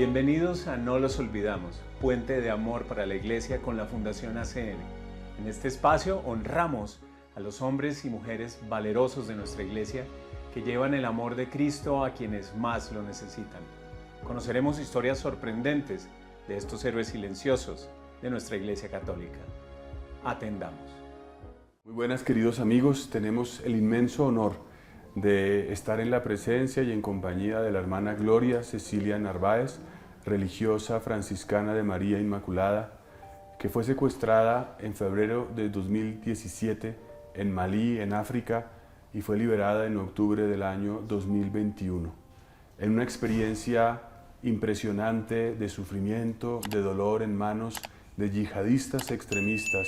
Bienvenidos a No los olvidamos, puente de amor para la Iglesia con la Fundación ACN. En este espacio honramos a los hombres y mujeres valerosos de nuestra Iglesia que llevan el amor de Cristo a quienes más lo necesitan. Conoceremos historias sorprendentes de estos héroes silenciosos de nuestra Iglesia Católica. Atendamos. Muy buenas, queridos amigos, tenemos el inmenso honor de estar en la presencia y en compañía de la hermana Gloria Cecilia Narváez, religiosa franciscana de María Inmaculada, que fue secuestrada en febrero de 2017 en Malí, en África, y fue liberada en octubre del año 2021. En una experiencia impresionante de sufrimiento, de dolor en manos de yihadistas extremistas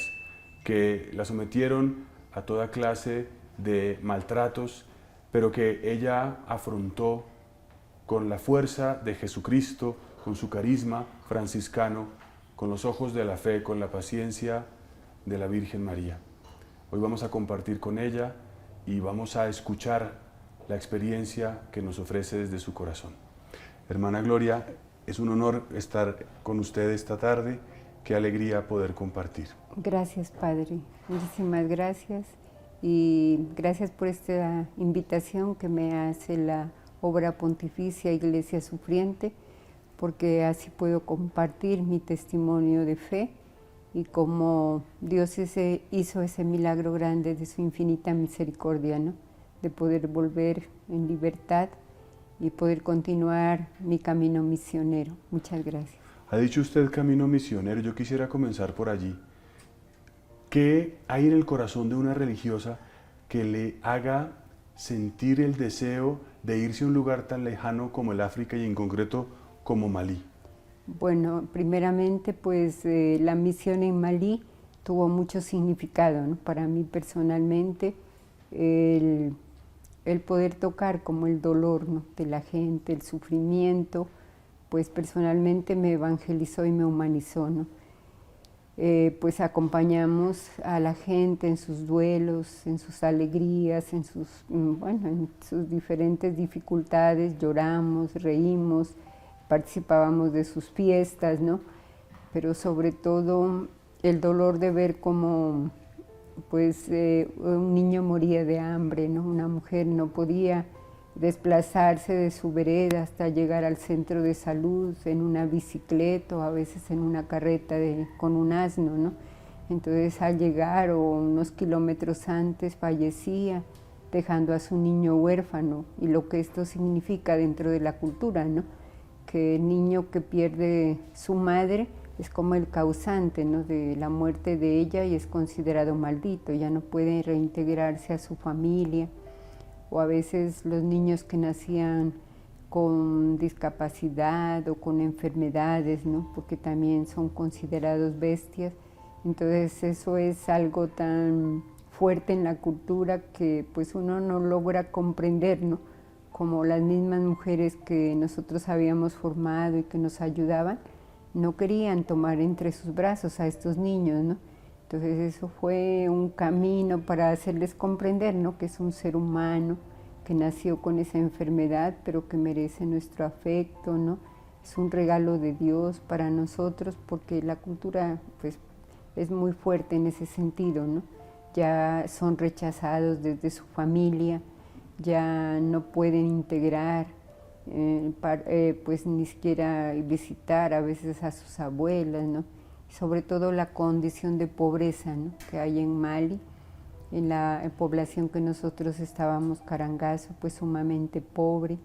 que la sometieron a toda clase de maltratos, pero que ella afrontó con la fuerza de Jesucristo, con su carisma franciscano, con los ojos de la fe, con la paciencia de la Virgen María. Hoy vamos a compartir con ella y vamos a escuchar la experiencia que nos ofrece desde su corazón. Hermana Gloria, es un honor estar con usted esta tarde. Qué alegría poder compartir. Gracias, Padre. Muchísimas gracias. Y gracias por esta invitación que me hace la Obra Pontificia Iglesia Sufriente, porque así puedo compartir mi testimonio de fe y cómo Dios hizo ese milagro grande de su infinita misericordia, ¿no? De poder volver en libertad y poder continuar mi camino misionero. Muchas gracias. Ha dicho usted camino misionero, yo quisiera comenzar por allí. ¿Qué hay en el corazón de una religiosa que le haga sentir el deseo de irse a un lugar tan lejano como el África y en concreto como Malí? Bueno, primeramente pues la misión en Malí tuvo mucho significado, ¿no? Para mí personalmente, el poder tocar como el dolor, ¿no? De la gente, el sufrimiento, pues personalmente me evangelizó y me humanizó, ¿no? Pues acompañamos a la gente en sus duelos, en sus alegrías, en sus diferentes dificultades, lloramos, reímos, participábamos de sus fiestas, ¿no? Pero sobre todo el dolor de ver cómo pues, un niño moría de hambre, ¿no? Una mujer no podía desplazarse de su vereda hasta llegar al centro de salud en una bicicleta o a veces en una carreta con un asno, ¿no? Entonces al llegar o unos kilómetros antes fallecía, dejando a su niño huérfano, y lo que esto significa dentro de la cultura, ¿no? Que el niño que pierde su madre es como el causante, ¿no? De la muerte de ella y es considerado maldito, ya no puede reintegrarse a su familia. O a veces los niños que nacían con discapacidad o con enfermedades, ¿no? Porque también son considerados bestias. Entonces eso es algo tan fuerte en la cultura que pues uno no logra comprender, ¿no? Como las mismas mujeres que nosotros habíamos formado y que nos ayudaban, no querían tomar entre sus brazos a estos niños, ¿no? Entonces eso fue un camino para hacerles comprender, ¿no? Que es un ser humano que nació con esa enfermedad, pero que merece nuestro afecto, ¿no? Es un regalo de Dios para nosotros, porque la cultura pues, es muy fuerte en ese sentido, ¿no? Ya son rechazados desde su familia, ya no pueden integrar, pues ni siquiera visitar a veces a sus abuelas, ¿no? Sobre todo la condición de pobreza, ¿no? Que hay en Mali, en la población que nosotros estábamos, Carangazo, pues sumamente pobre,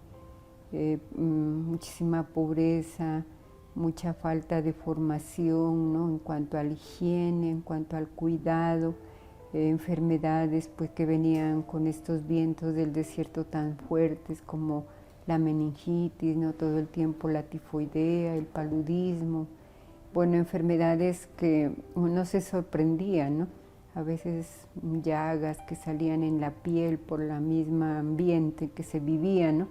muchísima pobreza, mucha falta de formación, ¿no? En cuanto a la higiene, en cuanto al cuidado, enfermedades pues, que venían con estos vientos del desierto tan fuertes como la meningitis, ¿no? Todo el tiempo la tifoidea, el paludismo. Bueno, enfermedades que uno se sorprendía, ¿no? A veces llagas que salían en la piel por la misma ambiente que se vivía, ¿no?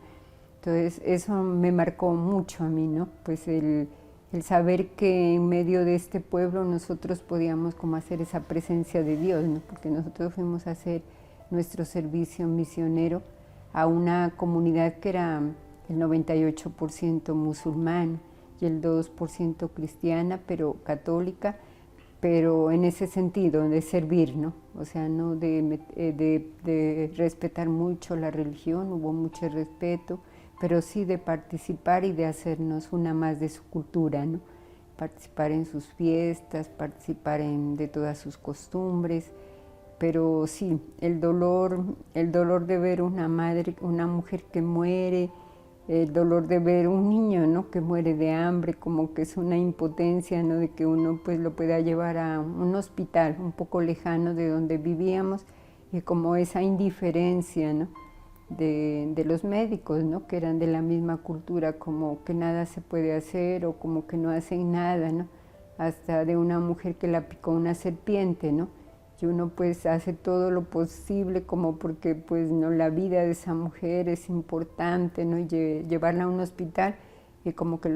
Entonces eso me marcó mucho a mí, ¿no? Pues el saber que en medio de este pueblo nosotros podíamos como hacer esa presencia de Dios, ¿no? Porque nosotros fuimos a hacer nuestro servicio misionero a una comunidad que era el 98% musulmán, y el 2% cristiana, pero católica, pero en ese sentido, de servir, ¿no? O sea, no de respetar mucho la religión, hubo mucho respeto, pero sí de participar y de hacernos una más de su cultura, ¿no? Participar en sus fiestas, participar de todas sus costumbres, pero sí, el dolor de ver una madre, una mujer que muere, el dolor de ver un niño, ¿no? Que muere de hambre, como que es una impotencia, ¿no? De que uno pues lo pueda llevar a un hospital un poco lejano de donde vivíamos, y como esa indiferencia, ¿no? De los médicos, ¿no? Que eran de la misma cultura, como que nada se puede hacer o como que no hacen nada, ¿no? Hasta de una mujer que la picó una serpiente, ¿no? Y uno pues hace todo lo posible como porque pues no, la vida de esa mujer es importante, ¿no? Y llevarla a un hospital, y como que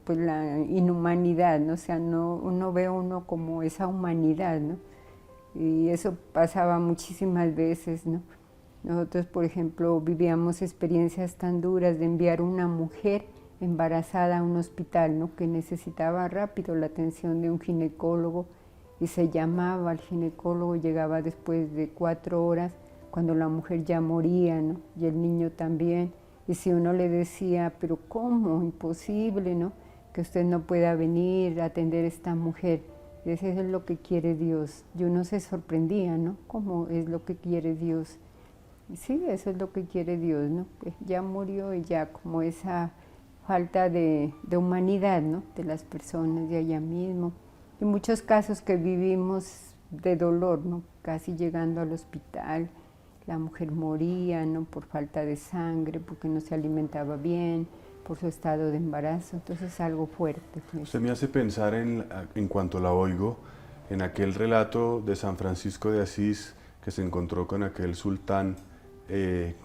pues la inhumanidad, ¿no? O sea, no ve uno como esa humanidad, ¿no? Y eso pasaba muchísimas veces, ¿no? Nosotros, por ejemplo, vivíamos experiencias tan duras de enviar una mujer embarazada a un hospital, ¿no? Que necesitaba rápido la atención de un ginecólogo, y se llamaba al ginecólogo, llegaba después de 4 horas, cuando la mujer ya moría, ¿no? Y el niño también. Y si uno le decía, pero ¿cómo? Imposible, ¿no? Que usted no pueda venir a atender a esta mujer. Y eso es lo que quiere Dios. Y uno se sorprendía, ¿no? ¿Cómo es lo que quiere Dios? Y sí, eso es lo que quiere Dios, ¿no? Que ya murió, y ya como esa falta de humanidad, ¿no? De las personas de allá mismo. Y muchos casos que vivimos de dolor, ¿no? Casi llegando al hospital, la mujer moría, ¿no? Por falta de sangre, porque no se alimentaba bien, por su estado de embarazo. Entonces es algo fuerte. Pues. Usted me hace pensar en cuanto la oigo, en aquel relato de San Francisco de Asís, que se encontró con aquel sultán,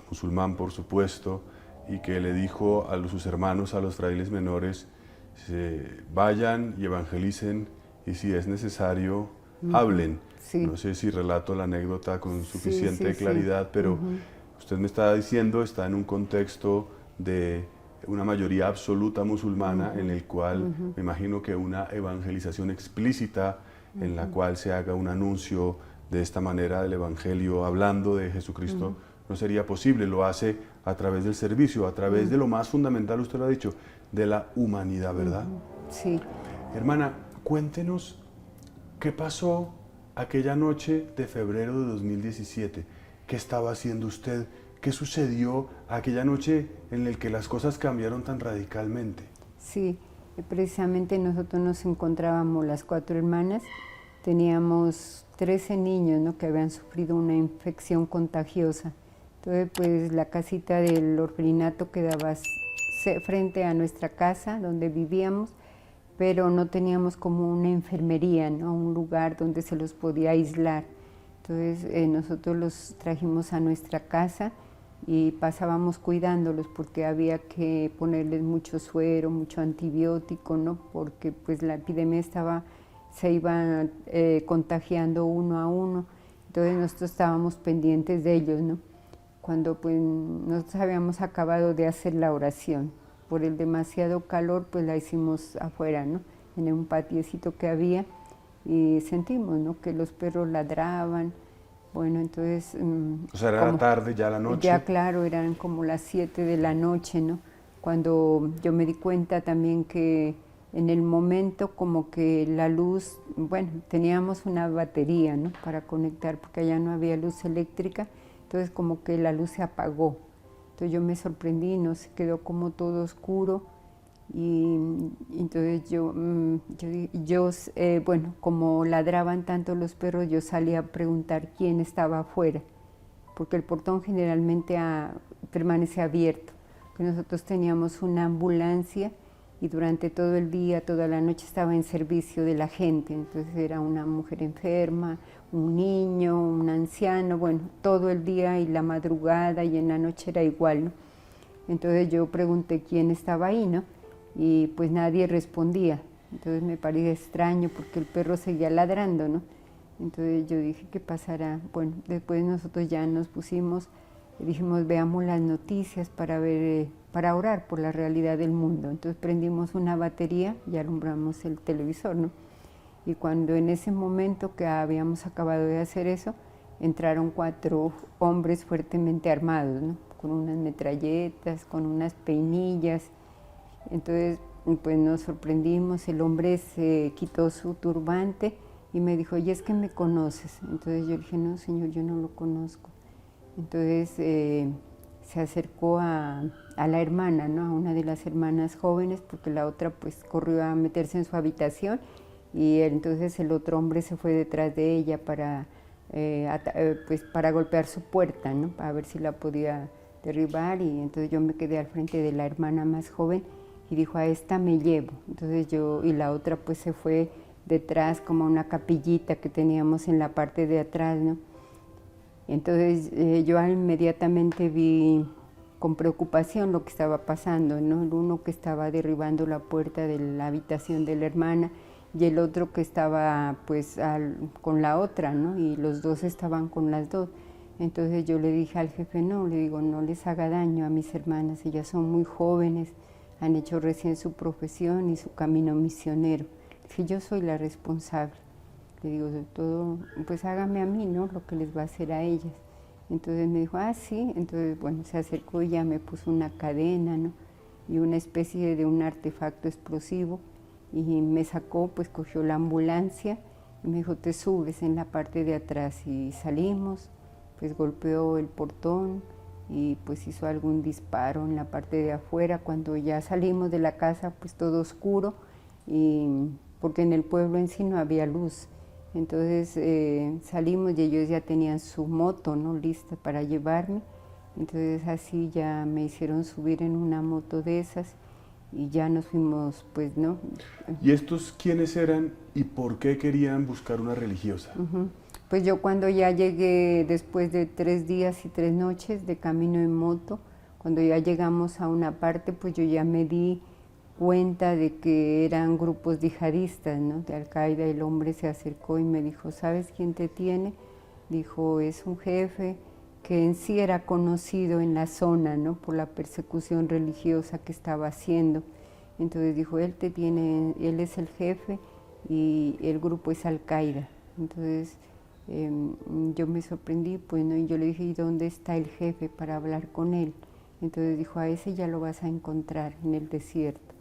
musulmán por supuesto, y que le dijo a sus hermanos, a los frailes menores, vayan y evangelicen, y si es necesario, hablen. Sí. No sé si relato la anécdota con suficiente sí, claridad, pero usted me está diciendo, está en un contexto de una mayoría absoluta musulmana, en el cual me imagino que una evangelización explícita, en la cual se haga un anuncio de esta manera del Evangelio, hablando de Jesucristo, no sería posible. Lo hace a través del servicio, a través de lo más fundamental, usted lo ha dicho, de la humanidad, ¿verdad? Sí. Hermana, cuéntenos qué pasó aquella noche de febrero de 2017. ¿Qué estaba haciendo usted? ¿Qué sucedió aquella noche en la que las cosas cambiaron tan radicalmente? Sí, precisamente nosotros nos encontrábamos las 4 hermanas, teníamos 13 niños, ¿no? Que habían sufrido una infección contagiosa. Entonces, pues la casita del orfelinato quedaba frente a nuestra casa donde vivíamos, pero no teníamos como una enfermería, ¿no? Un lugar donde se los podía aislar. Entonces nosotros los trajimos a nuestra casa y pasábamos cuidándolos, porque había que ponerles mucho suero, mucho antibiótico, ¿no? Porque pues la epidemia se iba contagiando uno a uno. Entonces nosotros estábamos pendientes de ellos, ¿no? Cuando pues nosotros habíamos acabado de hacer la oración, por el demasiado calor pues la hicimos afuera, ¿no? En un patiecito que había, y sentimos, ¿no? Que los perros ladraban. Bueno, entonces... o sea, era la tarde, ya la noche. Ya, claro, eran como las 7 de la noche, ¿no? Cuando yo me di cuenta también que en el momento como que la luz, bueno, teníamos una batería, ¿no? Para conectar, porque allá no había luz eléctrica, entonces como que la luz se apagó. Entonces yo me sorprendí, ¿no? Se quedó como todo oscuro, y entonces bueno, como ladraban tanto los perros, yo salí a preguntar quién estaba afuera, porque el portón generalmente permanece abierto. Que nosotros teníamos una ambulancia y durante todo el día, toda la noche estaba en servicio de la gente. Entonces era una mujer enferma, un niño, un anciano, bueno, todo el día y la madrugada, y en la noche era igual, ¿no? Entonces yo pregunté quién estaba ahí, ¿no? Y pues nadie respondía. Entonces me pareció extraño porque el perro seguía ladrando, ¿no? Entonces yo dije, ¿qué pasará? Bueno, después nosotros ya nos pusimos Y dijimos, veamos las noticias para ver, para orar por la realidad del mundo. Entonces prendimos una batería y alumbramos el televisor, ¿no? Y cuando en ese momento que habíamos acabado de hacer eso, entraron 4 hombres fuertemente armados, ¿no? Con unas metralletas, con unas peinillas. Entonces, pues nos sorprendimos, el hombre se quitó su turbante y me dijo, ¿y es que me conoces? Entonces yo le dije, no, señor, yo no lo conozco. Entonces se acercó a la hermana, ¿no? A una de las hermanas jóvenes, porque la otra pues corrió a meterse en su habitación y entonces el otro hombre se fue detrás de ella pues para golpear su puerta, ¿no? Para ver si la podía derribar, y entonces yo me quedé al frente de la hermana más joven y dijo, a esta me llevo. Entonces y la otra pues se fue detrás como a una capillita que teníamos en la parte de atrás, ¿no? Entonces yo inmediatamente vi con preocupación lo que estaba pasando, ¿no? El uno que estaba derribando la puerta de la habitación de la hermana y el otro que estaba pues con la otra, ¿no? Y los dos estaban con las dos. Entonces yo le dije al jefe, no, le digo, no les haga daño a mis hermanas, ellas son muy jóvenes, han hecho recién su profesión y su camino misionero. Le dije, yo soy la responsable. Le digo, de todo, pues hágame a mí, ¿no? Lo que les va a hacer a ellas. Entonces me dijo, ah, sí. Entonces, bueno, se acercó y ya me puso una cadena, ¿no? Y una especie de un artefacto explosivo. Y me sacó, pues cogió la ambulancia y me dijo, te subes en la parte de atrás. Y salimos, pues golpeó el portón y pues hizo algún disparo en la parte de afuera. Cuando ya salimos de la casa, pues todo oscuro, porque en el pueblo en sí no había luz. Entonces salimos y ellos ya tenían su moto, ¿no? Lista para llevarme. Entonces así ya me hicieron subir en una moto de esas y ya nos fuimos, pues, ¿no? ¿Y estos quiénes eran y por qué querían buscar una religiosa? Pues yo cuando ya llegué, después de 3 días y 3 noches de camino en moto, cuando ya llegamos a una parte, pues yo ya me di cuenta de que eran grupos yihadistas, ¿no? De Al-Qaeda. El hombre se acercó y me dijo, ¿sabes quién te tiene? Dijo, es un jefe que en sí era conocido en la zona, ¿no? Por la persecución religiosa que estaba haciendo. Entonces dijo, él te tiene, él es el jefe y el grupo es Al-Qaeda. Entonces yo me sorprendí, pues, ¿no? Y yo le dije, ¿y dónde está el jefe para hablar con él? Entonces dijo, a ese ya lo vas a encontrar en el desierto.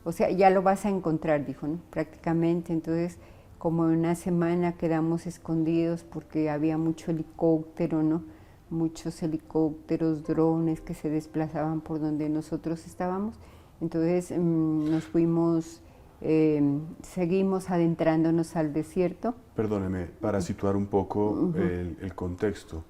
O sea, ya lo vas a encontrar, dijo, ¿no? Prácticamente. Entonces, como en una semana quedamos escondidos porque había mucho helicóptero, ¿no? Muchos helicópteros, drones que se desplazaban por donde nosotros estábamos. Entonces nos fuimos, seguimos adentrándonos al desierto. Perdóneme, para situar un poco el contexto.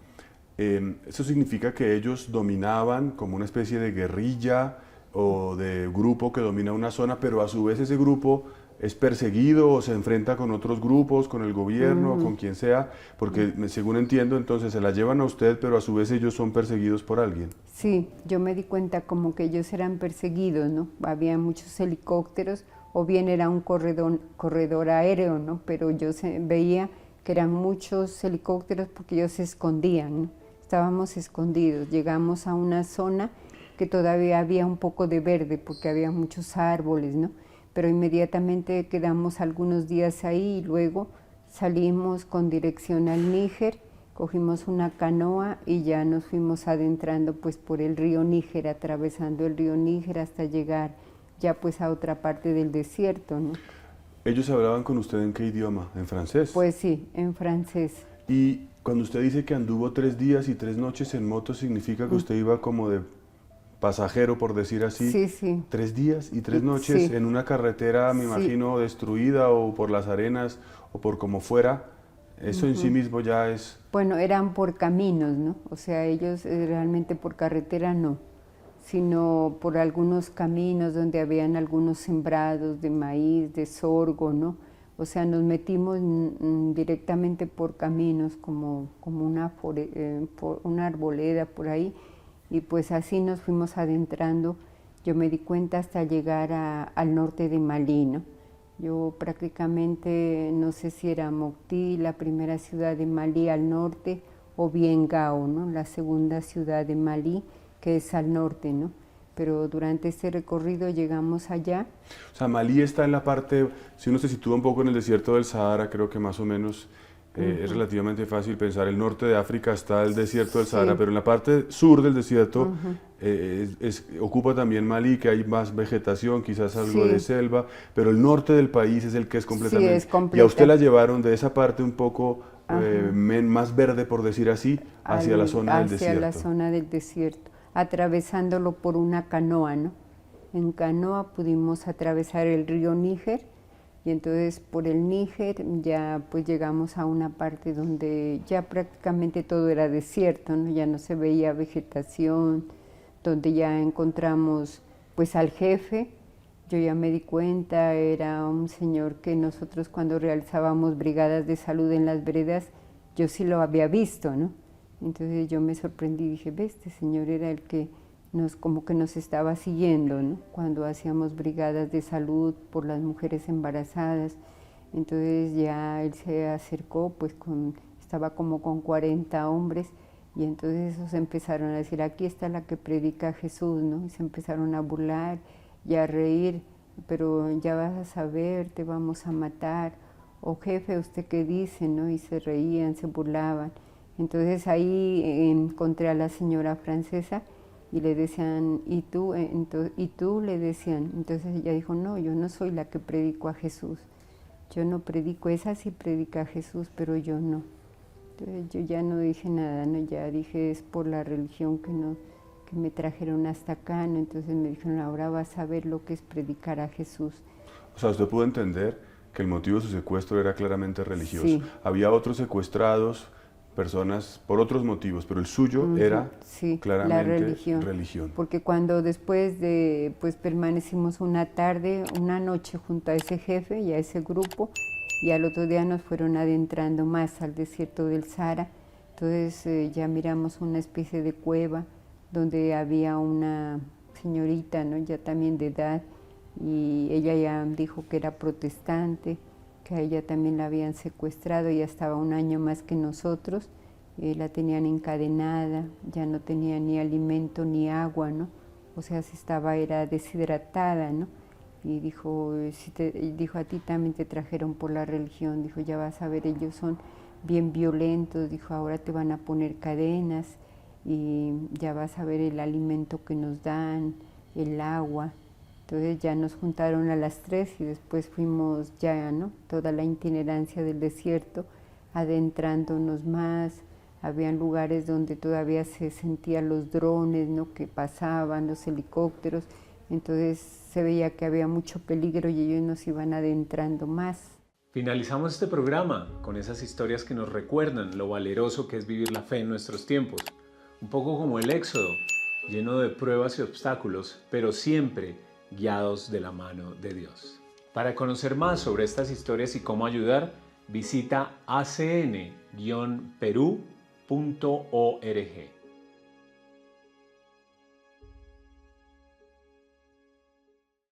¿Eso significa que ellos dominaban como una especie de guerrilla o de grupo que domina una zona, pero a su vez ese grupo es perseguido o se enfrenta con otros grupos, con el gobierno, con quien sea? Porque según entiendo, entonces se la llevan a usted, pero a su vez ellos son perseguidos por alguien. Sí, yo me di cuenta como que ellos eran perseguidos, ¿no? Había muchos helicópteros, o bien era un corredor aéreo, ¿no? Pero yo veía que eran muchos helicópteros porque ellos se escondían, ¿no? Estábamos escondidos, llegamos a una zona que todavía había un poco de verde porque había muchos árboles, ¿no? Pero inmediatamente quedamos algunos días ahí y luego salimos con dirección al Níger, cogimos una canoa y ya nos fuimos adentrando pues por el río Níger, atravesando el río Níger hasta llegar ya pues a otra parte del desierto, ¿no? ¿Ellos hablaban con usted en qué idioma? ¿En francés? Pues sí, en francés. Y cuando usted dice que anduvo 3 días y 3 noches en moto, ¿significa que usted iba como de pasajero, por decir así? Sí, sí. 3 días y 3 noches Sí. en una carretera, me imagino, destruida o por las arenas o por como fuera. Eso en sí mismo ya es... Bueno, eran por caminos, ¿no? O sea, ellos realmente por carretera no, sino por algunos caminos donde habían algunos sembrados de maíz, de sorgo, ¿no? O sea, nos metimos directamente por caminos, como una arboleda por ahí, y pues así nos fuimos adentrando. Yo me di cuenta hasta llegar al norte de Malí, ¿no? Yo prácticamente, no sé si era Mopti, la primera ciudad de Malí al norte, o bien Gao, ¿no? La segunda ciudad de Malí, que es al norte, ¿no? Pero durante este recorrido llegamos allá. O sea, Malí está en la parte, si uno se sitúa un poco en el desierto del Sahara, creo que más o menos es relativamente fácil pensar. El norte de África está el desierto del Sahara, pero en la parte sur del desierto ocupa también Malí, que hay más vegetación, quizás algo de selva, pero el norte del país es el que es completamente... Sí, es completa. Y a usted la llevaron de esa parte un poco más verde, por decir así, hacia la zona del desierto. Hacia la zona del desierto, atravesándolo por una canoa, ¿no? En canoa pudimos atravesar el río Níger, y entonces por el Níger ya pues llegamos a una parte donde ya prácticamente todo era desierto, ¿no? Ya no se veía vegetación, donde ya encontramos pues al jefe. Yo ya me di cuenta, era un señor que nosotros cuando realizábamos brigadas de salud en las veredas, yo sí lo había visto, ¿no? Entonces yo me sorprendí y dije, ve, este señor era el que como que nos estaba siguiendo, ¿no? Cuando hacíamos brigadas de salud por las mujeres embarazadas. Entonces ya él se acercó, pues estaba como con 40 hombres, y entonces esos empezaron a decir, aquí está la que predica Jesús, ¿no? Y se empezaron a burlar y a reír, pero ya vas a saber, te vamos a matar, o jefe, ¿usted qué dice?, ¿no? Y se reían, se burlaban. Entonces ahí encontré a la señora francesa y le decían, ¿y tú? ¿Y tú? Le decían. Entonces ella dijo, no, yo no soy la que predico a Jesús, yo no predico, esa sí predica a Jesús, pero yo no. Entonces yo ya no dije nada, ¿no? Ya dije, es por la religión que me trajeron hasta acá, ¿no? Entonces me dijeron, ahora vas a ver lo que es predicar a Jesús. O sea, usted pudo entender que el motivo de su secuestro era claramente religioso. Sí. Había otros secuestrados, personas por otros motivos, pero el suyo era claramente la religión. Porque cuando después de, pues permanecimos una noche junto a ese jefe y a ese grupo, y al otro día nos fueron adentrando más al desierto del Sahara. Entonces ya miramos una especie de cueva donde había una señorita, ¿no? Ya también de edad, y ella ya dijo que era protestante, que a ella también la habían secuestrado, ya estaba un año más que nosotros, la tenían encadenada, ya no tenía ni alimento ni agua, ¿no? O sea, era deshidratada, ¿no? Y dijo, dijo, a ti también te trajeron por la religión, dijo, ya vas a ver, ellos son bien violentos, dijo, ahora te van a poner cadenas y ya vas a ver el alimento que nos dan, el agua. Entonces ya nos juntaron a las 3 y después fuimos ya, ¿no? Toda la itinerancia del desierto, adentrándonos más. Habían lugares donde todavía se sentían los drones, ¿no? Que pasaban, los helicópteros. Entonces se veía que había mucho peligro y ellos nos iban adentrando más. Finalizamos este programa con esas historias que nos recuerdan lo valeroso que es vivir la fe en nuestros tiempos. Un poco como el Éxodo, lleno de pruebas y obstáculos, pero siempre guiados de la mano de Dios. Para conocer más sobre estas historias y cómo ayudar, visita acn-perú.org.